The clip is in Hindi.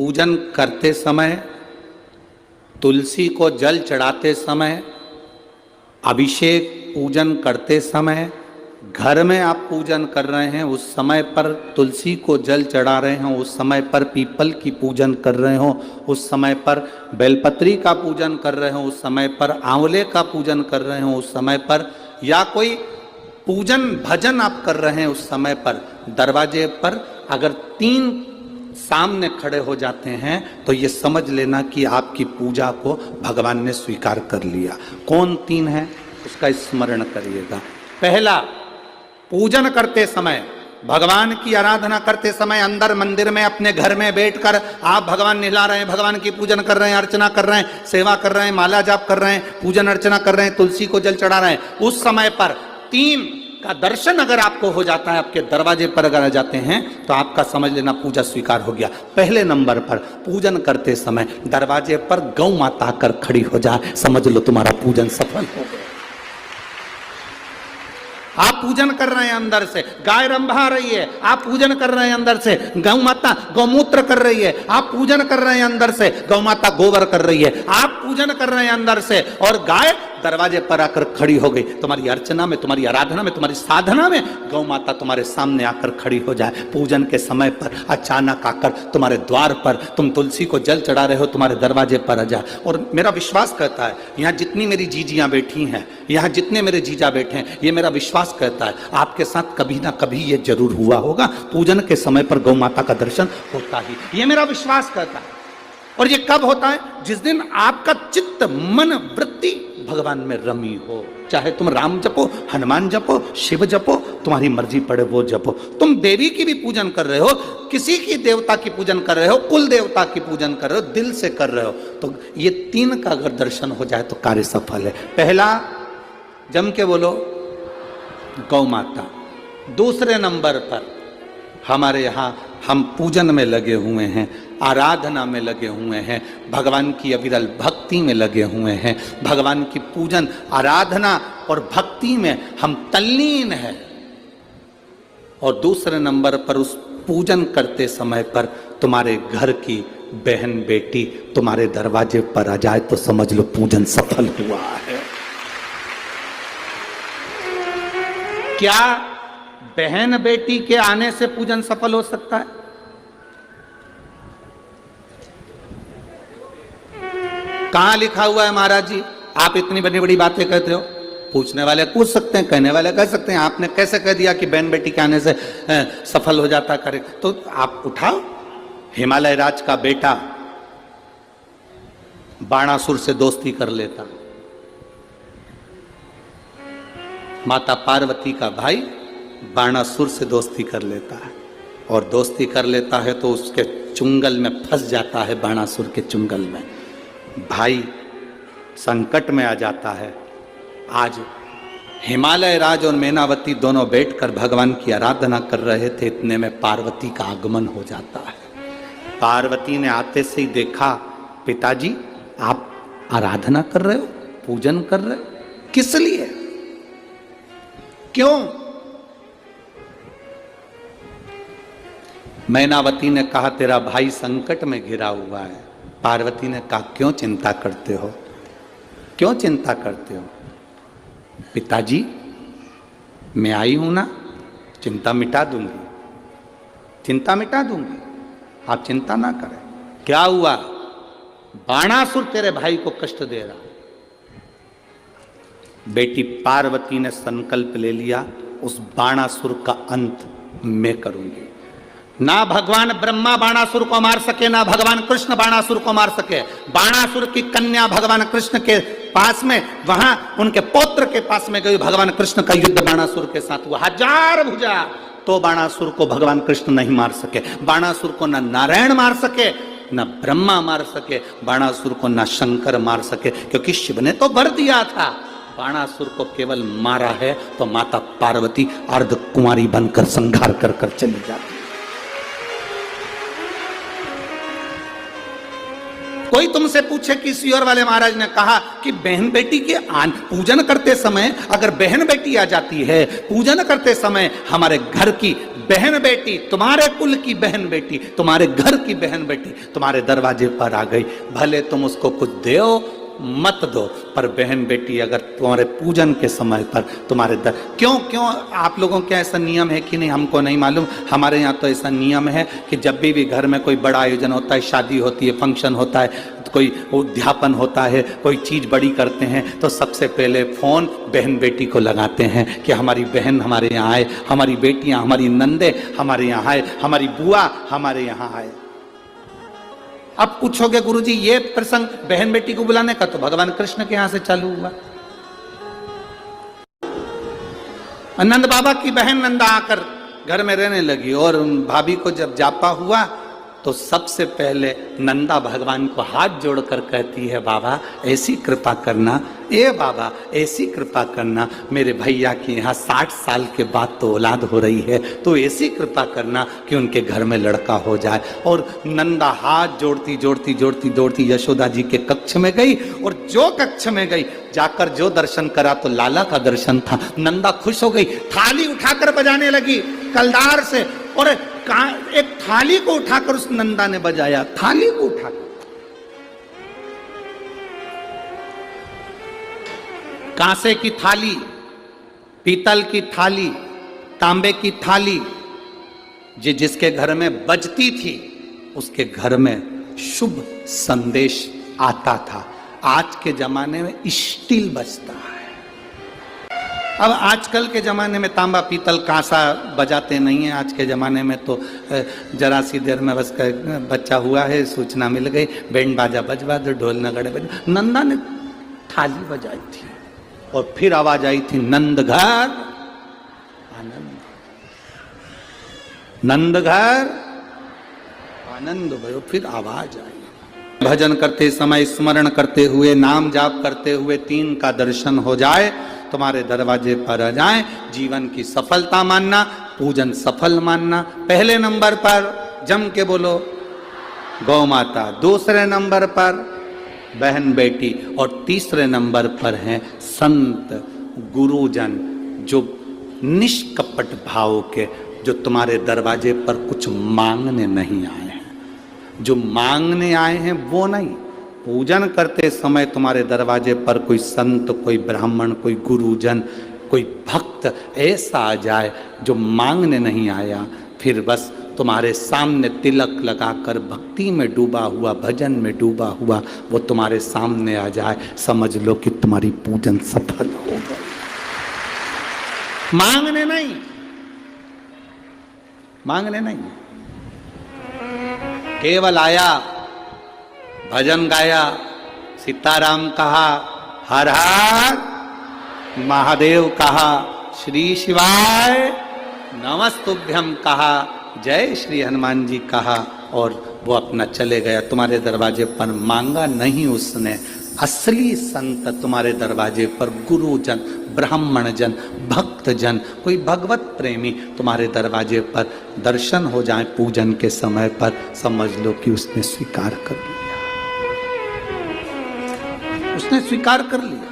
पूजन करते समय, तुलसी को जल चढ़ाते समय, अभिषेक पूजन करते समय, घर में आप पूजन कर रहे हैं उस समय पर तुलसी को जल चढ़ा रहे हो, उस समय पर पीपल की पूजन कर रहे हो, उस समय पर बेलपत्री का पूजन कर रहे हो, उस समय पर आंवले का पूजन कर रहे हो, उस समय पर या कोई पूजन भजन आप कर रहे हैं उस समय पर दरवाजे पर अगर 3 सामने खड़े हो जाते हैं तो ये समझ लेना कि आपकी पूजा को भगवान ने स्वीकार कर लिया। कौन 3 है उसका स्मरण करिएगा। पहला, पूजन करते समय, भगवान की आराधना करते समय अंदर मंदिर में अपने घर में बैठकर आप भगवान निहला रहे हैं, भगवान की पूजन कर रहे हैं, अर्चना कर रहे हैं, सेवा कर रहे हैं, माला जाप कर रहे हैं, पूजन अर्चना कर रहे हैं, तुलसी को जल चढ़ा रहे हैं, उस समय पर 3 का दर्शन अगर आपको हो जाता है, आपके दरवाजे पर अगर आ जाते हैं तो आपका समझ लेना पूजा स्वीकार हो गया। पहले नंबर पर पूजन करते समय दरवाजे पर गौ माता आकर खड़ी हो जाए, समझ लो तुम्हारा पूजन सफल हो गया। आप पूजन कर रहे हैं अंदर से, गाय रंभा रही है, आप पूजन कर रहे हैं अंदर से, गौ माता गौमूत्र कर रही है, आप पूजन कर रहे हैं अंदर से, गौ माता गोबर कर रही है, आप पूजन कर रहे हैं अंदर से और गाय दरवाजे पर आकर खड़ी हो गई। तुम्हारी अर्चना में, तुम्हारी आराधना में, तुम्हारी साधना में गौ माता तुम्हारे सामने आकर खड़ी हो जाए। पूजन के समय पर अचानक आकर तुम्हारे द्वार पर तुम तुलसी को जल चढ़ा रहे हो, तुम्हारे दरवाजे पर आ जाए। और मेरा विश्वास कहता है, यहाँ जितनी मेरी जीजियां बैठी हैं, यहाँ जितने मेरे जीजा बैठे हैं, ये मेरा विश्वास कहता है आपके साथ कभी ना कभी ये जरूर हुआ होगा, पूजन के समय पर गौ माता का दर्शन होता ही, ये मेरा विश्वास कहता है। और ये कब होता है? जिस दिन आपका चित्त, मन, वृत्ति भगवान में रमी हो। चाहे तुम राम जपो, हनुमान जपो, शिव जपो, तुम्हारी मर्जी पड़े वो जपो। तुम देवी की भी पूजन कर रहे हो, किसी की देवता की पूजन कर रहे हो, कुल देवता की पूजन कर रहे हो, दिल से कर रहे हो, तो ये 3 का अगर दर्शन हो जाए तो कार्य सफल है। पहला, जम के बोलो, गौ माता। दूसरे नंबर पर हमारे यहाँ हम पूजन में लगे हुए हैं, आराधना में लगे हुए हैं, भगवान की अविरल भक्ति में लगे हुए हैं, भगवान की पूजन, आराधना और भक्ति में हम तल्लीन हैं। और दूसरे नंबर पर उस पूजन करते समय पर तुम्हारे घर की बहन बेटी तुम्हारे दरवाजे पर आ जाए तो समझ लो पूजन सफल हुआ है। क्या बहन बेटी के आने से पूजन सफल हो सकता है? कहां लिखा हुआ है महाराज जी? आप इतनी बड़ी बड़ी बातें कहते हो। पूछने वाले पूछ सकते हैं, कहने वाले कह सकते हैं, आपने कैसे कह दिया कि बहन बेटी के आने से सफल हो जाता करे? तो आप उठाओ, हिमालय राज का बेटा बाणासुर से दोस्ती कर लेता, माता पार्वती का भाई बाणासुर से दोस्ती कर लेता है, और दोस्ती कर लेता है तो उसके चुंगल में फंस जाता है, बाणासुर के चुंगल में। भाई संकट में आ जाता है। आज हिमालय राज और मैनावती दोनों बैठकर भगवान की आराधना कर रहे थे, इतने में पार्वती का आगमन हो जाता है। पार्वती ने आते से ही देखा, पिताजी आप आराधना कर रहे हो, पूजन कर रहे हो, किस लिए, क्यों? मैनावती ने कहा तेरा भाई संकट में घिरा हुआ है। पार्वती ने कहा क्यों चिंता करते हो, क्यों चिंता करते हो? पिताजी मैं आई हूं ना, चिंता मिटा दूंगी, चिंता मिटा दूंगी, आप चिंता ना करें। क्या हुआ? बाणासुर तेरे भाई को कष्ट दे रहा। बेटी पार्वती ने संकल्प ले लिया, उस बाणासुर का अंत मैं करूंगी। ना भगवान ब्रह्मा बाणासुर को मार सके, ना भगवान कृष्ण बाणासुर को मार सके। बाणासुर की कन्या भगवान कृष्ण के पास में, वहां उनके पौत्र के पास में गई, भगवान कृष्ण का युद्ध बाणासुर के साथ हुआ, 1000 भुजा, तो बाणासुर को भगवान कृष्ण नहीं मार सके। बाणासुर को न नारायण मार सके, न ब्रह्मा मार सके, बाणासुर को न शंकर मार सके, क्योंकि शिव ने तो वर दिया था। बाणासुर को केवल मारा है तो माता पार्वती अर्ध कुंवारी बनकर संहार कर कर चली जाती। कोई तुमसे पूछे कि सियोर वाले महाराज ने कहा कि बहन बेटी के पूजन करते समय अगर बहन बेटी आ जाती है, पूजन करते समय हमारे घर की बहन बेटी, तुम्हारे कुल की बहन बेटी, तुम्हारे घर की बहन बेटी तुम्हारे दरवाजे पर आ गई, भले तुम उसको कुछ दो मत दो, पर बहन बेटी अगर तुम्हारे पूजन के समय पर तुम्हारे क्यों आप लोगों के ऐसा नियम है कि नहीं हमको नहीं मालूम। हमारे यहाँ तो ऐसा नियम है कि जब भी घर में कोई बड़ा आयोजन होता है, शादी होती है, फंक्शन होता है, कोई उद्यापन होता है, कोई चीज बड़ी करते हैं, तो सबसे पहले फोन बहन बेटी को लगाते हैं कि हमारी बहन हमारे यहाँ आए, हमारी बेटियां, हमारी नंदे हमारे यहाँ आए, हमारी बुआ हमारे यहाँ आए। अब पूछोगे गुरुजी ये प्रसंग बहन बेटी को बुलाने का तो भगवान कृष्ण के यहां से चालू हुआ। नंद बाबा की बहन नंदा आकर घर में रहने लगी और उन भाभी को जब जापा हुआ तो सबसे पहले नंदा भगवान को हाथ जोड़कर कहती है, बाबा ऐसी कृपा करना, ए बाबा ऐसी कृपा करना, मेरे भैया की यहाँ 60 साल के बाद तो औलाद हो रही है, तो ऐसी कृपा करना कि उनके घर में लड़का हो जाए। और नंदा हाथ जोड़ती जोड़ती जोड़ती जोड़ती यशोदा जी के कक्ष में गई, और जो कक्ष में गई जाकर जो दर्शन करा तो लाला का दर्शन था। नंदा खुश हो गई, थाली उठाकर बजाने लगी कलदार से, और एक थाली को उठाकर उस नंदा ने बजाया, थाली को उठाकर। कांसे की थाली, पीतल की थाली, तांबे की थाली, जिसके घर में बजती थी उसके घर में शुभ संदेश आता था। आज के जमाने में स्टील बजता है। अब आजकल के ज़माने में तांबा पीतल कांसा बजाते नहीं हैं। आज के ज़माने में तो जरा सी देर में बस बच्चा हुआ है, सूचना मिल गई, बैंड बाजा बजवा दो, ढोल नगाड़े बजा। नंदा ने थाली बजाई थी और फिर आवाज आई थी, नंद घर आनंद, नंद घर आनंद भयो। फिर आवाज आई। भजन करते समय, स्मरण करते हुए, नाम जाप करते हुए 3 का दर्शन हो जाए, तुम्हारे दरवाजे पर आ जाए। जीवन की सफलता मानना, पूजन सफल मानना। पहले नंबर पर जम के बोलो गौ माता, दूसरे नंबर पर बहन बेटी, और तीसरे नंबर पर हैं संत गुरुजन, जो निष्कपट भाव के, जो तुम्हारे दरवाजे पर कुछ मांगने नहीं आए हैं। जो मांगने आए हैं वो नहीं, पूजन करते समय तुम्हारे दरवाजे पर कोई संत, कोई ब्राह्मण, कोई गुरुजन, कोई भक्त ऐसा आ जाए जो मांगने नहीं आया, फिर बस तुम्हारे सामने तिलक लगाकर भक्ति में डूबा हुआ, भजन में डूबा हुआ वो तुम्हारे सामने आ जाए, समझ लो कि तुम्हारी पूजन सफल हो गई। मांगने नहीं, मांगने नहीं, केवल आया, भजन गाया, सीताराम कहा, हर हर महादेव कहा, श्री शिवाय नमस्तुभ्यम कहा, जय श्री हनुमान जी कहा, और वो अपना चले गया। तुम्हारे दरवाजे पर मांगा नहीं उसने। असली संत तुम्हारे दरवाजे पर गुरुजन, ब्राह्मण जन, भक्त जन, कोई भगवत प्रेमी तुम्हारे दरवाजे पर दर्शन हो जाए पूजन के समय पर, समझ लो कि उसने स्वीकार कर लिया, उसने स्वीकार कर लिया।